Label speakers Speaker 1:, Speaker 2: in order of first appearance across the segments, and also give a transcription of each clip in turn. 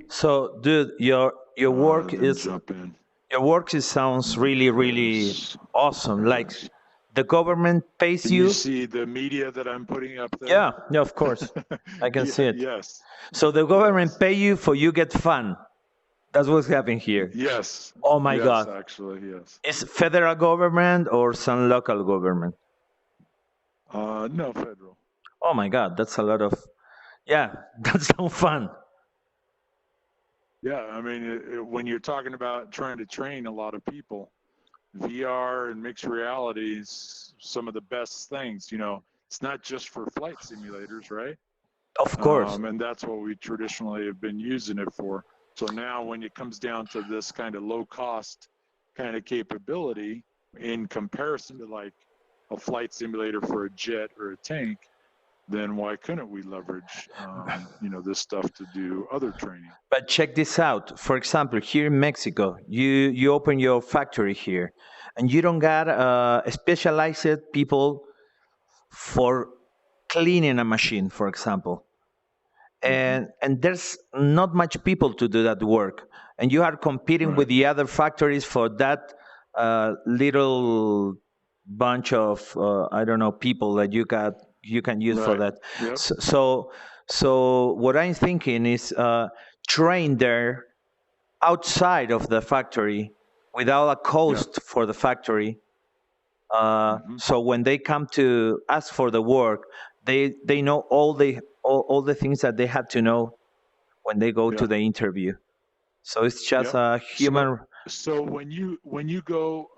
Speaker 1: So, dude,
Speaker 2: then jump in.
Speaker 1: your work is sounds really really
Speaker 2: There's,
Speaker 1: awesome.
Speaker 2: there it
Speaker 1: Like
Speaker 2: is.
Speaker 1: the government pays
Speaker 2: Can you
Speaker 1: you.
Speaker 2: see the media that I'm putting up there?
Speaker 1: Yeah, yeah, of course, I can see
Speaker 2: Yeah,
Speaker 1: it.
Speaker 2: yes,
Speaker 1: So the government
Speaker 2: yes,
Speaker 1: pay you for you get fun. That's what's happening here.
Speaker 2: yes,
Speaker 1: Oh my
Speaker 2: yes,
Speaker 1: God,
Speaker 2: actually, yes.
Speaker 1: is federal government or some local government?
Speaker 2: No, federal.
Speaker 1: Oh my God, that's a lot of. Yeah, that's no fun.
Speaker 2: Yeah, I mean, when you're talking about trying to train a lot of people, VR and mixed reality is some of the best things. It's not just for flight simulators, right?
Speaker 1: Of course.
Speaker 2: And that's what we traditionally have been using it for. So now, when it comes down to this kind of low cost kind of capability in comparison to like a flight simulator for a jet or a tank, then why couldn't we leverage, this stuff to do other training?
Speaker 1: But check this out. For example, here in Mexico, you open your factory here, and you don't got specialized people for cleaning a machine, for example.
Speaker 2: Mm-hmm.
Speaker 1: And there's not much people to do that work, and you are competing with
Speaker 2: Right.
Speaker 1: the other factories for that little bunch of I don't know people that you can use for
Speaker 2: Right.
Speaker 1: that.
Speaker 2: Yep.
Speaker 1: So what I'm thinking is train there outside of the factory without a
Speaker 2: Yep.
Speaker 1: cost for the factory.
Speaker 2: Mm-hmm.
Speaker 1: So when they come to ask for the work, they know all the things that they had to know when they go to
Speaker 2: Yep.
Speaker 1: the interview. So it's just
Speaker 2: Yep.
Speaker 1: a
Speaker 2: So,
Speaker 1: human.
Speaker 2: so when you go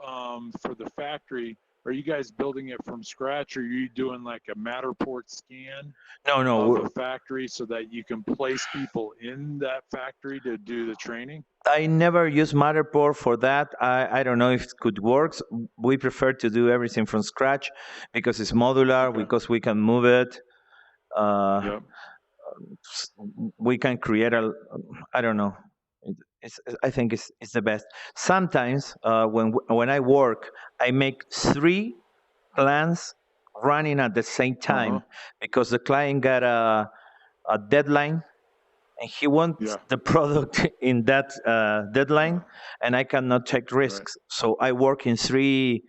Speaker 2: for the factory, are you guys building it from scratch, or are you doing like a Matterport scan
Speaker 1: No, no.
Speaker 2: of a factory so that you can place people in that factory to do the training?
Speaker 1: I never use Matterport for that. I don't know if it could work. We prefer to do everything from scratch because it's modular,
Speaker 2: Okay.
Speaker 1: because we can move it. Uh,
Speaker 2: Yep.
Speaker 1: we can create a. I don't know. I think it's the best. Sometimes when I work, I make three plans running at the same
Speaker 2: Uh huh.
Speaker 1: time because the client got a deadline and he wants
Speaker 2: Yeah.
Speaker 1: the product in that deadline, and I cannot take
Speaker 2: Right.
Speaker 1: risks. So I work in three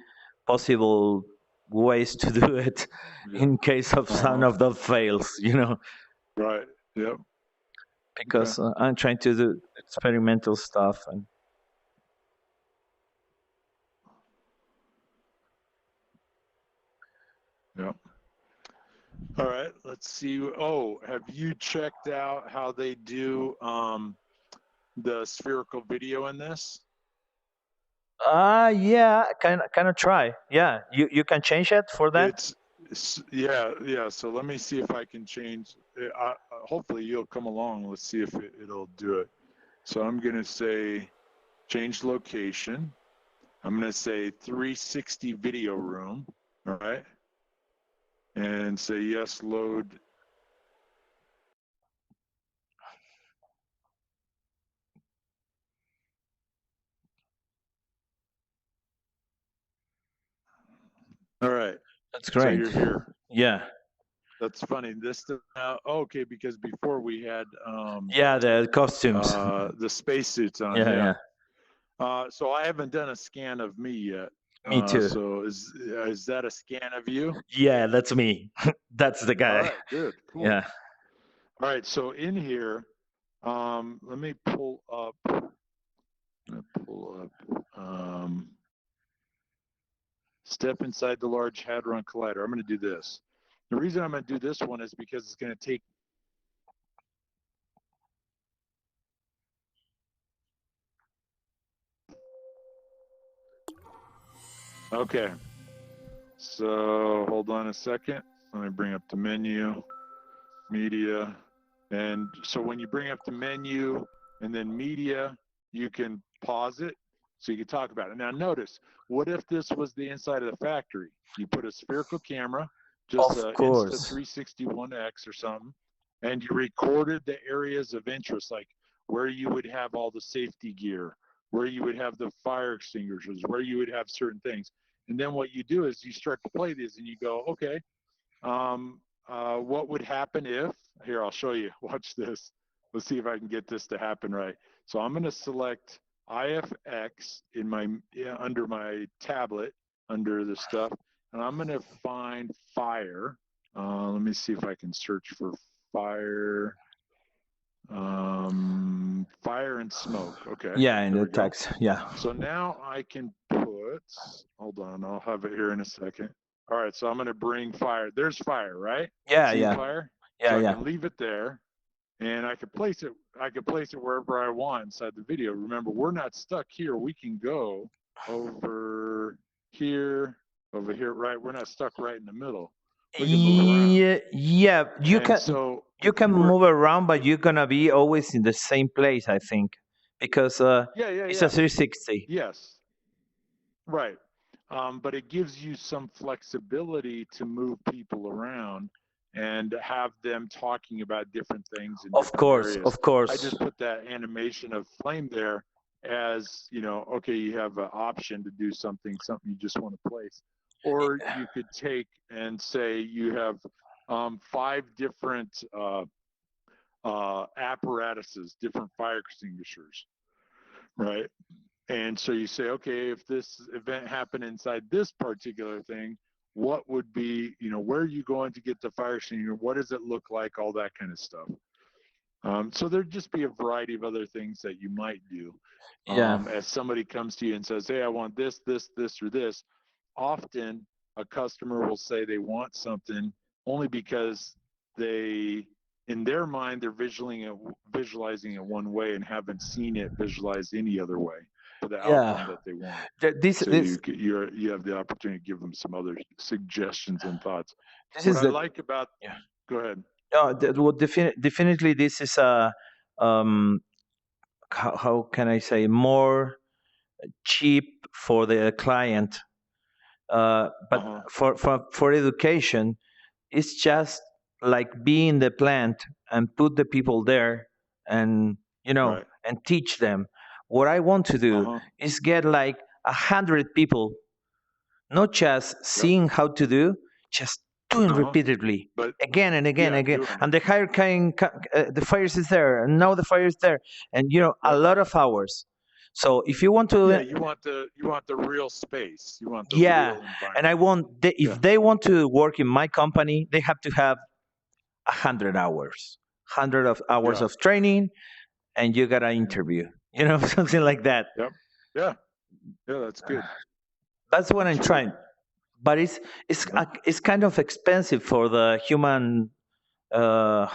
Speaker 1: possible ways to do it
Speaker 2: Yeah.
Speaker 1: in case of
Speaker 2: Uh
Speaker 1: some
Speaker 2: huh.
Speaker 1: of them fails,
Speaker 2: Right. Yep. Okay.
Speaker 1: because I'm trying to do experimental stuff. And
Speaker 2: Yep. All right. Let's see. Oh, have you checked out how they do the spherical video in this?
Speaker 1: yeah, kind of try. Yeah, you can change it for that.
Speaker 2: Yeah. So let me see if I can change. Hopefully you'll come along. Let's see if it'll do it. So I'm gonna say change location. I'm gonna say 360 video room. All right, and say yes. Load. All right.
Speaker 1: That's
Speaker 2: So
Speaker 1: great.
Speaker 2: you're here.
Speaker 1: Yeah,
Speaker 2: That's funny. This now okay because before we had
Speaker 1: yeah, the costumes.
Speaker 2: the spacesuits on.
Speaker 1: Yeah,
Speaker 2: Yeah.
Speaker 1: yeah.
Speaker 2: So I haven't done a scan of me yet.
Speaker 1: Me too.
Speaker 2: So is that a scan of you?
Speaker 1: Yeah, that's me. That's the
Speaker 2: All
Speaker 1: guy.
Speaker 2: right, good, cool.
Speaker 1: Yeah.
Speaker 2: All right, so in here, let me pull up. Step inside the Large Hadron Collider. I'm going to do this. The reason I'm going to do this one is because it's going to take. Okay, so hold on a second. Let me bring up the menu, media. And so when you bring up the menu and then media, you can pause it so you can talk about it. Now notice, what if this was the inside of the factory? You put a spherical camera, just
Speaker 1: Of
Speaker 2: a
Speaker 1: course.
Speaker 2: Insta361X or something, and you recorded the areas of interest, like where you would have all the safety gear, where you would have the fire extinguishers, where you would have certain things. And then what you do is you start to play these and you go, okay, what would happen if, here, I'll show you, watch this. let's see if I can get this to happen right. So I'm going to select IFX in my under my tablet under the stuff, and I'm going to find fire. Let me see if I can search for fire. Fire and smoke. Okay.
Speaker 1: Yeah, in
Speaker 2: there
Speaker 1: the
Speaker 2: we go.
Speaker 1: text. Yeah.
Speaker 2: So now I can put, hold on, I'll have it here in a second. All right, so I'm going to bring fire. There's fire, right?
Speaker 1: Yeah,
Speaker 2: See
Speaker 1: yeah.
Speaker 2: fire?
Speaker 1: Yeah,
Speaker 2: So I
Speaker 1: yeah.
Speaker 2: can leave it there, and I could place it. I could place it wherever I want inside the video. Remember, we're not stuck here. We can go over here, right? We're not stuck right in the middle. We can move around.
Speaker 1: Yeah, you
Speaker 2: And
Speaker 1: can
Speaker 2: so
Speaker 1: you
Speaker 2: if
Speaker 1: can
Speaker 2: you were,
Speaker 1: move around, but you're gonna be always in the same place, I think, because
Speaker 2: yeah,
Speaker 1: it's a 360.
Speaker 2: yes, right. But it gives you some flexibility to move people around and have them talking about different things in
Speaker 1: Of
Speaker 2: different
Speaker 1: course,
Speaker 2: areas.
Speaker 1: of
Speaker 2: I
Speaker 1: course.
Speaker 2: just put that animation of flame there as, okay, you have an option to do something you just want to place. Or you could take and say you have 5 different apparatuses, different fire extinguishers, right? And so you say, okay, if this event happened inside this particular thing, what would be, where are you going to get the fire extinguisher? What does it look like? All that kind of stuff. So there'd just be a variety of other things that you might do.
Speaker 1: Yeah.
Speaker 2: As somebody comes to you and says, hey, I want this, this, this, or this, often a customer will say they want something only because they, in their mind, they're visualizing it one way and haven't seen it visualized any other way for the outcome that they want. You have the opportunity to give them some other suggestions and thoughts. What I like about,
Speaker 1: yeah.
Speaker 2: Go ahead.
Speaker 1: Well, definitely this is a how can I say, more cheap for the client, but for education, it's just like be in the plant and put the people there and
Speaker 2: Right.
Speaker 1: and teach them. What I want to do is get like 100 people, not just seeing how to do, just doing repeatedly,
Speaker 2: but
Speaker 1: again and again
Speaker 2: yeah,
Speaker 1: and again.
Speaker 2: doing it.
Speaker 1: And the higher kind, the fires is there, and now the fire is there, and a lot of hours. So if you want to,
Speaker 2: Yeah, you want the real space. You want the
Speaker 1: yeah,
Speaker 2: real environment.
Speaker 1: and I want if they want to work in my company, they have to have 100 hours, 100 of hours of training, and you got an interview, something like that.
Speaker 2: Yep. Yeah. Yeah, that's good.
Speaker 1: That's what I'm trying. But it's kind of expensive for the human how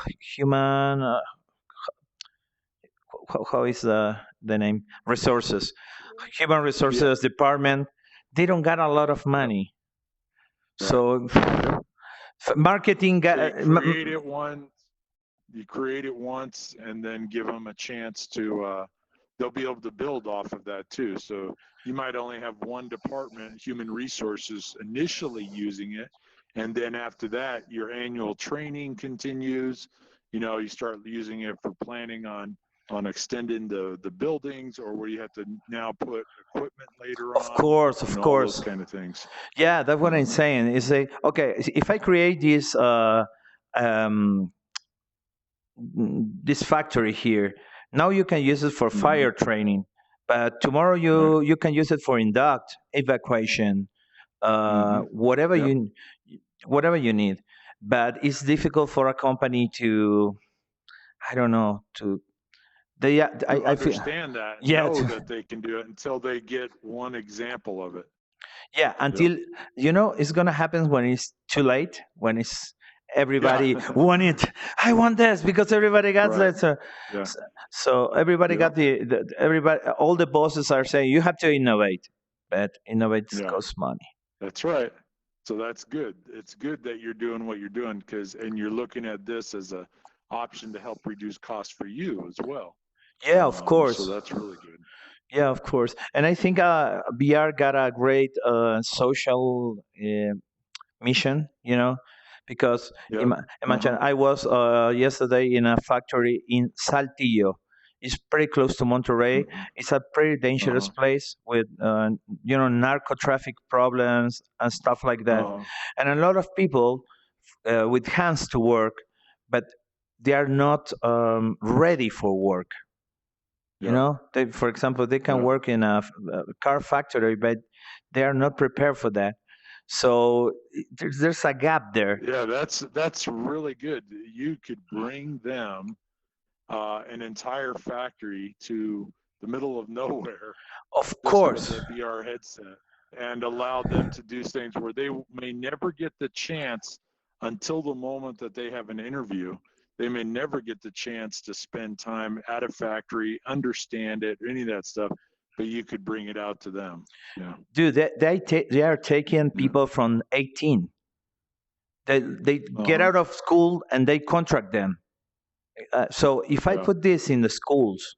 Speaker 1: is the name, resources, human resources department. They don't got a lot of money, so marketing
Speaker 2: you create it once and then give them a chance to they'll be able to build off of that too. So you might only have one department, human resources, initially using it, and then after that your annual training continues. You start using it for planning on extending the buildings, or where you have to now put equipment later on.
Speaker 1: Of course,
Speaker 2: all those kind of things.
Speaker 1: Yeah, that's what I'm saying. Is okay, if I create this factory here, now you can use it for fire training, but tomorrow you can use it for induct, evacuation, whatever you need. But it's difficult for a company to, I don't know, to I
Speaker 2: understand that.
Speaker 1: Yeah,
Speaker 2: know that they can do it until they get one example of it.
Speaker 1: Yeah, until it's gonna happen when it's too late, when it's everybody want it. I want this because everybody got that. So everybody got everybody. All the bosses are saying you have to innovate, but innovate costs money.
Speaker 2: That's right. So that's good. It's good that you're doing what you're doing and you're looking at this as a option to help reduce costs for you as well.
Speaker 1: Yeah, of course.
Speaker 2: So that's really good.
Speaker 1: Yeah, of course. And I think VR got a great social mission, because imagine I was yesterday in a factory in Saltillo. It's pretty close to Monterrey. It's a pretty dangerous place with narco traffic problems and stuff like that, and a lot of people with hands to work, but they are not ready for work. You
Speaker 2: Yeah.
Speaker 1: know, they, for example, they can
Speaker 2: Yeah.
Speaker 1: work in a car factory, but they are not prepared for that. So there's a gap there.
Speaker 2: Yeah, that's really good. You could bring them an entire factory to the middle of nowhere
Speaker 1: Of
Speaker 2: just with
Speaker 1: course,
Speaker 2: a VR headset and allow them to do things where they may never get the chance until the moment that they have an interview. They may never get the chance to spend time at a factory, understand it, any of that stuff, but you could bring it out to them. Yeah.
Speaker 1: dude, they are taking
Speaker 2: Yeah.
Speaker 1: people from 18. They get
Speaker 2: Uh-huh.
Speaker 1: out of school and they contract them. So if I
Speaker 2: Yeah.
Speaker 1: put this in the schools,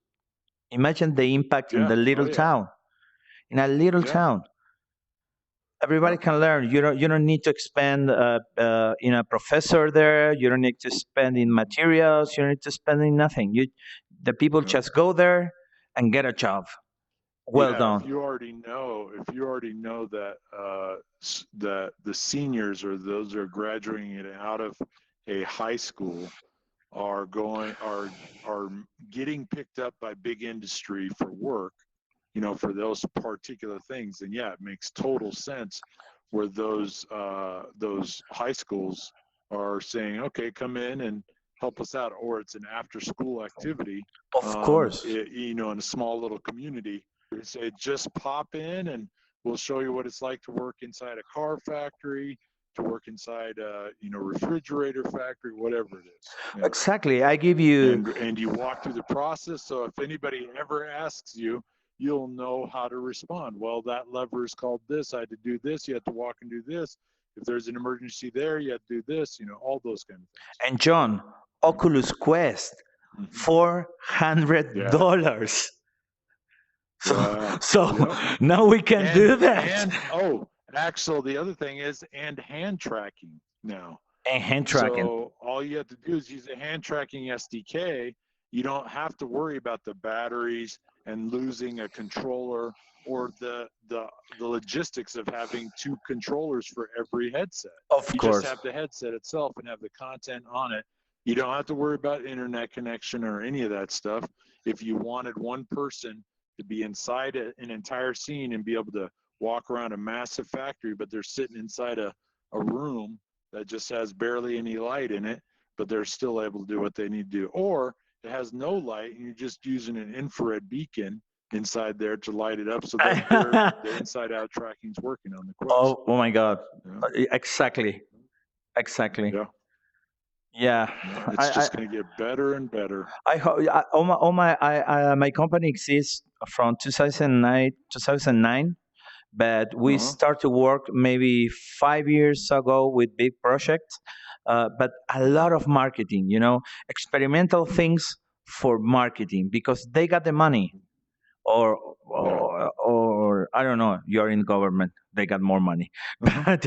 Speaker 1: imagine the impact in
Speaker 2: Yeah.
Speaker 1: the
Speaker 2: Oh,
Speaker 1: little
Speaker 2: yeah.
Speaker 1: town. In a little
Speaker 2: Yeah.
Speaker 1: town, everybody
Speaker 2: Yeah.
Speaker 1: can learn. You don't need to spend in a professor there. You don't need to spend in materials. You don't need to spend in nothing. The people
Speaker 2: Yeah.
Speaker 1: just go there and get a job. Well
Speaker 2: Yeah,
Speaker 1: done.
Speaker 2: if you already know that that the seniors or those who are graduating out of a high school are getting picked up by big industry for work, for those particular things, then yeah, it makes total sense where those high schools are saying, okay, come in and help us out, or it's an after school activity,
Speaker 1: Of course.
Speaker 2: in a small little community. Say just pop in and we'll show you what it's like to work inside a car factory, to work inside a refrigerator factory, whatever it is. Yeah.
Speaker 1: Exactly. I give you.
Speaker 2: And you walk through the process, so if anybody ever asks you, you'll know how to respond. Well, that lever is called this. I had to do this. You have to walk and do this. If there's an emergency there, you have to do this. All those kind of things.
Speaker 1: And John, Oculus Quest,
Speaker 2: Mm-hmm. Yeah.
Speaker 1: $400. So,
Speaker 2: Yeah.
Speaker 1: so
Speaker 2: Yep.
Speaker 1: now we can do
Speaker 2: And
Speaker 1: that.
Speaker 2: Axel, the other thing is hand tracking now.
Speaker 1: And hand tracking.
Speaker 2: So all you have to do is use a hand tracking SDK. You don't have to worry about the batteries and losing a controller, or the logistics of having two controllers for every headset.
Speaker 1: Of
Speaker 2: You just
Speaker 1: course.
Speaker 2: have the headset itself and have the content on it. You don't have to worry about internet connection or any of that stuff. If you wanted one person to be inside an entire scene and be able to walk around a massive factory, but they're sitting inside a room that just has barely any light in it, but they're still able to do what they need to do. Or it has no light and you're just using an infrared beacon inside there to light it up so that the inside out tracking is working on the Quest.
Speaker 1: Oh my God.
Speaker 2: Yeah.
Speaker 1: Exactly. Exactly.
Speaker 2: Yeah.
Speaker 1: Yeah.
Speaker 2: Yeah. It's
Speaker 1: I,
Speaker 2: just going to get better and better.
Speaker 1: my company exists from 2009, but we
Speaker 2: Uh-huh.
Speaker 1: start to work maybe 5 years ago with big projects, but a lot of marketing, experimental things for marketing because they got the money, or
Speaker 2: Yeah.
Speaker 1: or I don't know, you're in government, they got more money,
Speaker 2: Uh-huh.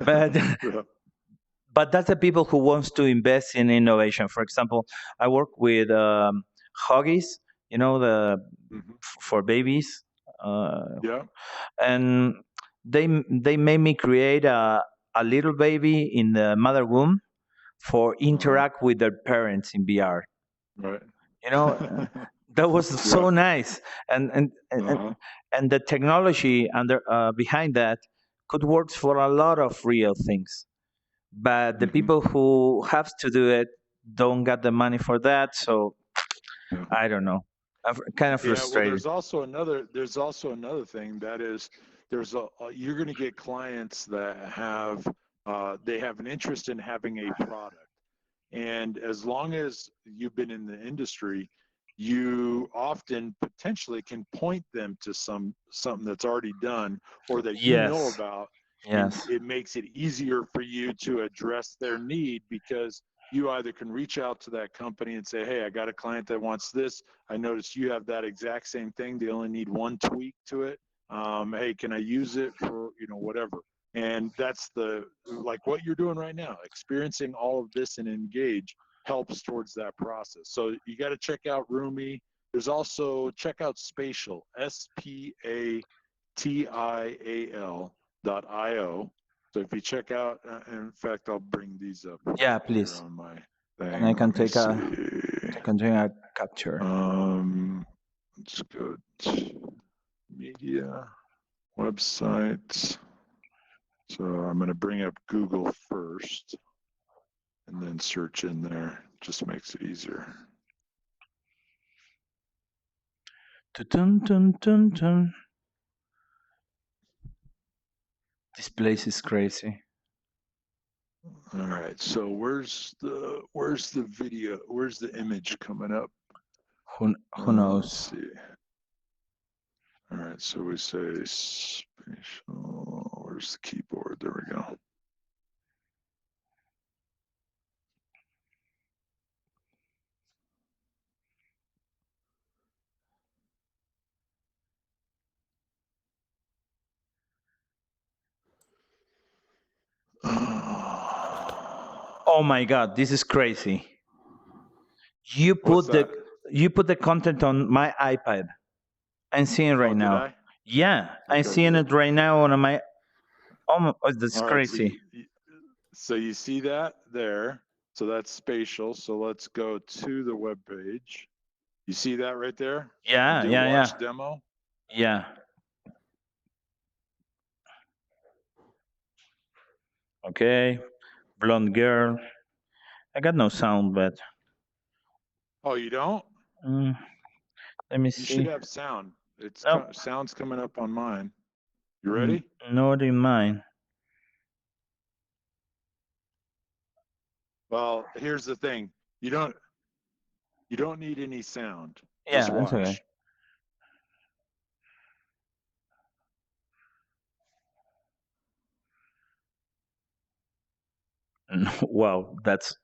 Speaker 1: but
Speaker 2: Yeah.
Speaker 1: but that's the people who wants to invest in innovation. For example, I work with Huggies, the
Speaker 2: Mm-hmm.
Speaker 1: for babies, uh,
Speaker 2: Yeah.
Speaker 1: and they made me create a little baby in the mother womb for
Speaker 2: Uh-huh.
Speaker 1: interact with their parents in VR.
Speaker 2: Right.
Speaker 1: You know, that was so
Speaker 2: Yeah.
Speaker 1: nice, and and and,
Speaker 2: Uh-huh.
Speaker 1: and the technology under behind that could work for a lot of real things. But the
Speaker 2: Mm-hmm.
Speaker 1: people who have to do it don't get the money for that, so
Speaker 2: Yeah.
Speaker 1: I don't know. I'm kind of
Speaker 2: Yeah, well,
Speaker 1: frustrated.
Speaker 2: there's also another thing that is you're going to get clients that have they have an interest in having a product, and as long as you've been in the industry, you often potentially can point them to something that's already done or that you know
Speaker 1: Yes,
Speaker 2: about, and
Speaker 1: yes.
Speaker 2: it makes it easier for you to address their need because you either can reach out to that company and say, hey, I got a client that wants this. I noticed you have that exact same thing. They only need one tweak to it. Hey, can I use it for whatever? And that's like what you're doing right now. Experiencing all of this and Engage helps towards that process. So you got to check out Roomy. There's also check out Spatial, SPATIAL.io. So if you check out, in fact, I'll bring these up
Speaker 1: Yeah,
Speaker 2: here
Speaker 1: please.
Speaker 2: on my thing.
Speaker 1: And I can
Speaker 2: Let me
Speaker 1: take a
Speaker 2: see.
Speaker 1: capture.
Speaker 2: Let's go to media, websites. So I'm going to bring up Google first and then search in there. Just makes it easier.
Speaker 1: Dun, dun, dun, dun. This place is crazy.
Speaker 2: All right. So where's the video? Where's the image coming up?
Speaker 1: Who
Speaker 2: Let's
Speaker 1: knows?
Speaker 2: see. All right. So we say spatial. Where's the keyboard? There we go.
Speaker 1: Oh my God, this is crazy. You
Speaker 2: What's
Speaker 1: put the
Speaker 2: that?
Speaker 1: you put the content on my iPad. I'm seeing it right
Speaker 2: Oh, did
Speaker 1: now.
Speaker 2: I?
Speaker 1: Yeah, I'm
Speaker 2: Okay,
Speaker 1: seeing
Speaker 2: good.
Speaker 1: it right now on my. Oh, that's
Speaker 2: All right.
Speaker 1: crazy.
Speaker 2: So you see that there. So that's spatial. So let's go to the web page. You see that right there?
Speaker 1: Yeah,
Speaker 2: Do
Speaker 1: yeah,
Speaker 2: watch
Speaker 1: yeah,
Speaker 2: demo.
Speaker 1: yeah. Okay, blonde girl. I got no sound, but
Speaker 2: Oh, you don't?
Speaker 1: let me
Speaker 2: You
Speaker 1: see.
Speaker 2: should have sound. It's
Speaker 1: Nope,
Speaker 2: sound's coming up on mine. You ready?
Speaker 1: not in mine.
Speaker 2: Well, here's the thing. You don't need any sound. Just
Speaker 1: Yeah, it's okay.
Speaker 2: watch.
Speaker 1: Wow, that's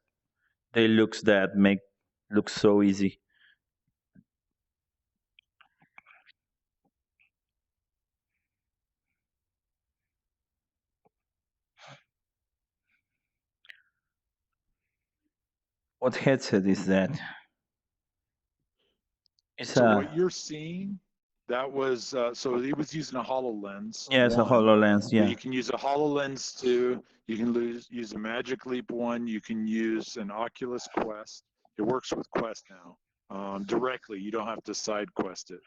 Speaker 1: they looks that make look so easy. What headset is that? It's
Speaker 2: So
Speaker 1: a
Speaker 2: what you're seeing, that was so he was using a HoloLens
Speaker 1: yeah, it's a
Speaker 2: 1,
Speaker 1: HoloLens.
Speaker 2: but
Speaker 1: Yeah.
Speaker 2: you can use a HoloLens 2. You can use a Magic Leap 1. You can use an Oculus Quest. It works with Quest now directly. You don't have to side quest it.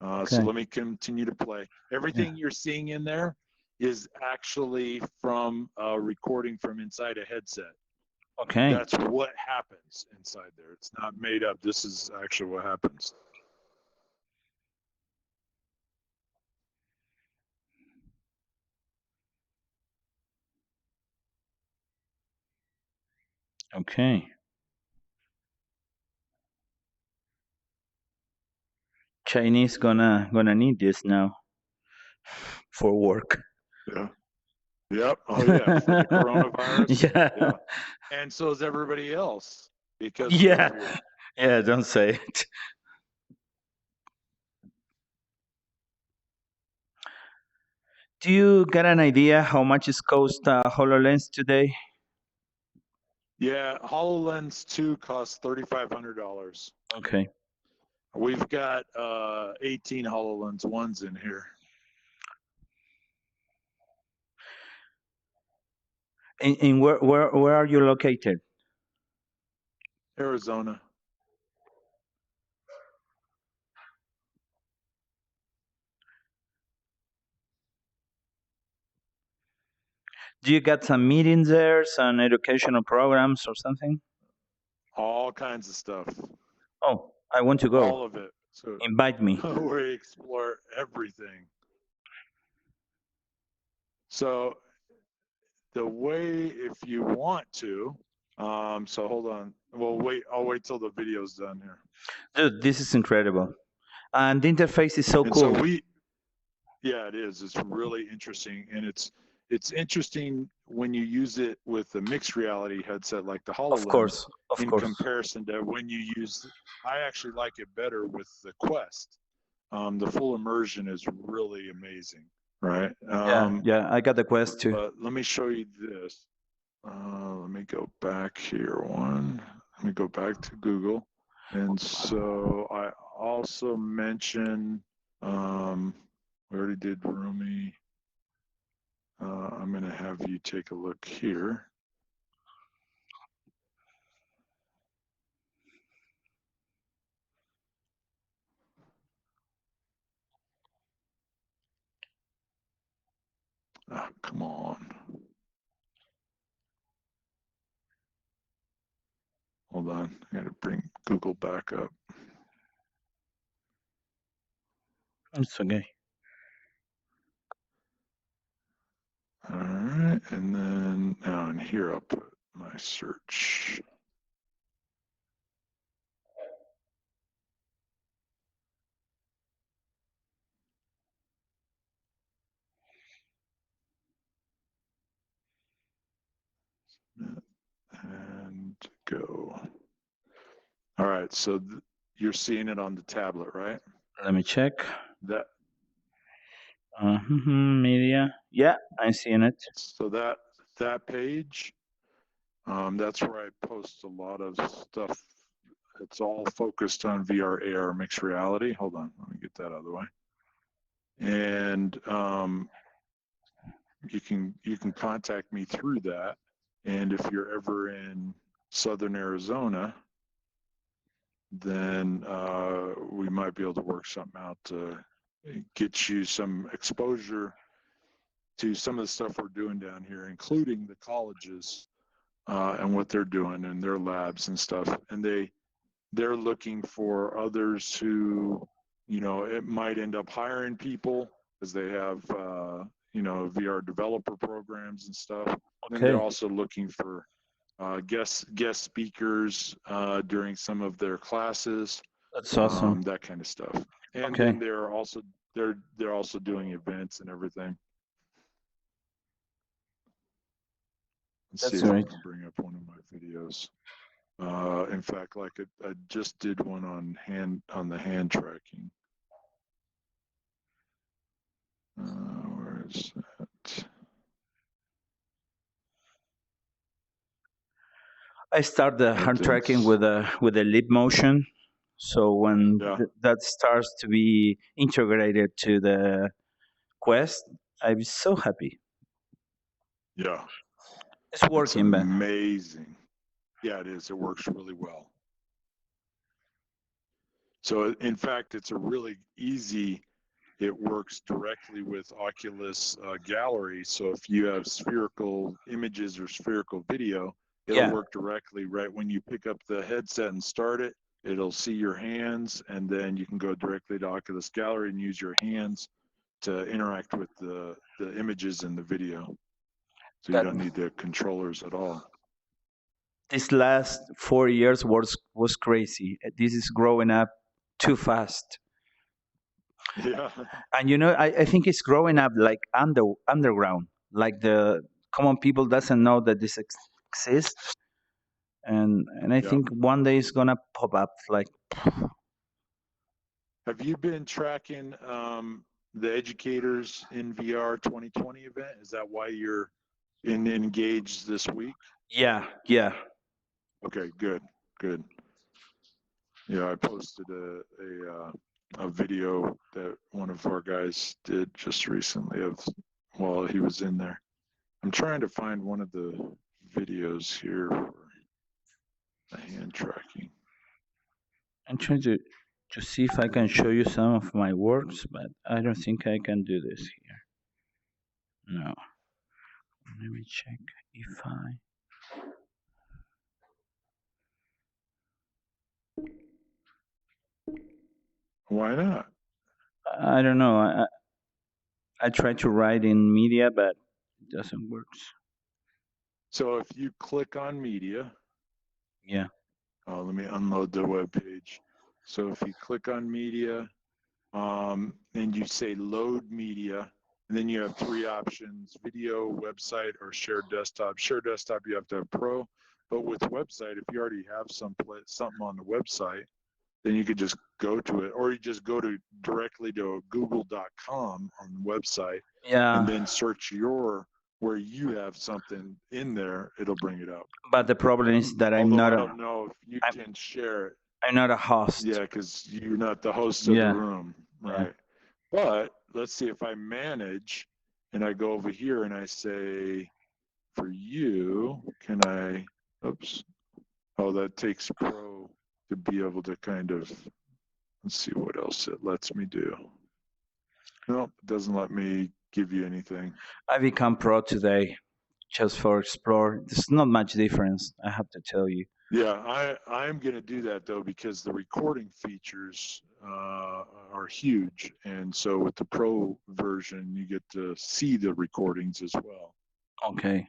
Speaker 2: So
Speaker 1: Okay.
Speaker 2: let me continue to play. Everything you're seeing in there is actually from a recording from inside a headset.
Speaker 1: Okay.
Speaker 2: That's what happens inside there. It's not made up. This is actually what happens.
Speaker 1: Okay. Chinese gonna need this now for work.
Speaker 2: Yeah. Yep. Oh yeah. For the coronavirus.
Speaker 1: Yeah.
Speaker 2: Yeah. And so is everybody else because
Speaker 1: Yeah.
Speaker 2: of your.
Speaker 1: Yeah. Don't say it. Do you get an idea how much it cost HoloLens today?
Speaker 2: Yeah. HoloLens 2 costs $3,500.
Speaker 1: Okay.
Speaker 2: We've got 18 HoloLens 1s in here.
Speaker 1: In where are you located?
Speaker 2: Arizona.
Speaker 1: Do you got some meetings there, some educational programs or something?
Speaker 2: All kinds of stuff.
Speaker 1: Oh, I want to
Speaker 2: All
Speaker 1: go.
Speaker 2: of it. So
Speaker 1: Invite me.
Speaker 2: we explore everything. So the way, if you want to, so hold on. Well, wait. I'll wait till the video's done here.
Speaker 1: Dude, this is incredible. And the interface is so
Speaker 2: And
Speaker 1: cool.
Speaker 2: so yeah, it is. It's really interesting, and it's interesting when you use it with a mixed reality headset like the HoloLens.
Speaker 1: Of course.
Speaker 2: Comparison to when you use. I actually like it better with the Quest. The full immersion is really amazing, right?
Speaker 1: Yeah, I got the Quest too.
Speaker 2: But let me show you this. Let me go back here one. Let me go back to Google. And so I also mentioned, we already did Rumi. I'm going to have you take a look here. Oh, come on. Hold on. I got to bring Google back up.
Speaker 3: It's okay.
Speaker 2: All right. And then now in here, I'll put my search. And go. All right. So you're seeing it on the tablet, right?
Speaker 3: Let me check.
Speaker 2: That
Speaker 3: Media. Yeah, I'm seeing it.
Speaker 2: so that page, that's where I post a lot of stuff. It's all focused on VR, AR, mixed reality. Hold on, let me get that out of the way. And you can contact me through that. And if you're ever in Southern Arizona, then we might be able to work something out to get you some exposure to some of the stuff we're doing down here, including the colleges and what they're doing in their labs and stuff. And they're looking for others who, it might end up hiring people because they have, VR developer programs and stuff.
Speaker 3: Okay.
Speaker 2: And they're also looking for guest speakers during some of their classes.
Speaker 3: That's awesome.
Speaker 2: That kind of stuff. And
Speaker 3: Okay.
Speaker 2: then they're also doing events and everything. Let's see if I can bring up one of my videos. In fact, like I just did one on the hand tracking. Where is that?
Speaker 3: I start the hand tracking with a lip motion. So when that starts to be integrated to the Quest, I'm so happy.
Speaker 2: Yeah.
Speaker 3: It's working,
Speaker 2: it's amazing. Yeah, it is. It works really well. So in fact, it's a really easy, it works directly with Oculus Gallery. So if you have spherical images or spherical video, it'll work directly right when you pick up the headset and start it. It'll see your hands, and then you can go directly to Oculus Gallery and use your hands to interact with the images in the video. So you don't need the controllers at all.
Speaker 3: This last 4 years was crazy. This is growing up too fast.
Speaker 2: Yeah.
Speaker 3: And I think it's growing up like underground, like the common people doesn't know that this exists. And I think one day it's gonna pop up. Like,
Speaker 2: have you been tracking the Educators in VR 2020 event? Is that why you're in Engage this week?
Speaker 3: Yeah.
Speaker 2: Okay, good. Yeah, I posted a video that one of our guys did just recently while he was in there. I'm trying to find one of the videos here for the hand tracking.
Speaker 3: I'm trying to see if I can show you some of my works, but I don't think I can do this here. No. Let me check if I...
Speaker 2: Why not?
Speaker 3: I don't know. I tried to write in media, but it doesn't work.
Speaker 2: So if you click on media.
Speaker 3: Yeah.
Speaker 2: Let me unload the web page. So if you click on media, and you say load media, and then you have three options: video, website, or shared desktop. Shared desktop, you have to have Pro, but with website, if you already have something on the website, then you could just go to it, or you just go directly to google.com on the website, and then search where you have something in there, it'll bring it up.
Speaker 3: But the problem is that I
Speaker 2: don't know if you can share it.
Speaker 3: I'm not a host.
Speaker 2: Yeah, because you're not the host of the room, right? But let's see if I manage, and I go over here and I say, for you, can I? Oops. Oh, that takes Pro to be able to kind of. Let's see what else it lets me do. Nope, it doesn't let me give you anything.
Speaker 3: I become pro today just for explore. There's not much difference, I have to tell you.
Speaker 2: Yeah, I'm going to do that though because the recording features are huge, and so with the pro version, you get to see the recordings as well,
Speaker 3: Okay.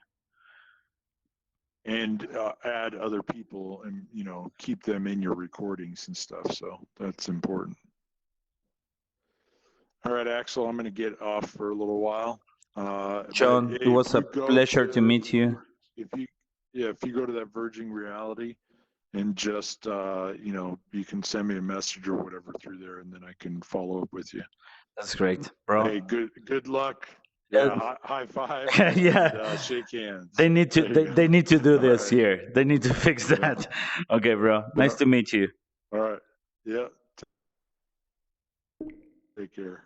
Speaker 2: and add other people, and keep them in your recordings and stuff. So that's important. All right, Axel, I'm going to get off for a little while.
Speaker 3: John,
Speaker 2: but
Speaker 3: it was a pleasure to meet you.
Speaker 2: If you go to that Virgin Reality and just you can send me a message or whatever through there, and then I can follow up with you.
Speaker 3: That's great, bro.
Speaker 2: Hey, good luck.
Speaker 3: Yeah.
Speaker 2: Yeah, high five.
Speaker 3: Yeah.
Speaker 2: And, shake hands.
Speaker 3: They need to
Speaker 2: There you
Speaker 3: they need to do
Speaker 2: All
Speaker 3: this
Speaker 2: right.
Speaker 3: here. They need to fix
Speaker 2: Yeah.
Speaker 3: that. Okay, bro. Nice to meet you.
Speaker 2: All right. Yeah. Take care.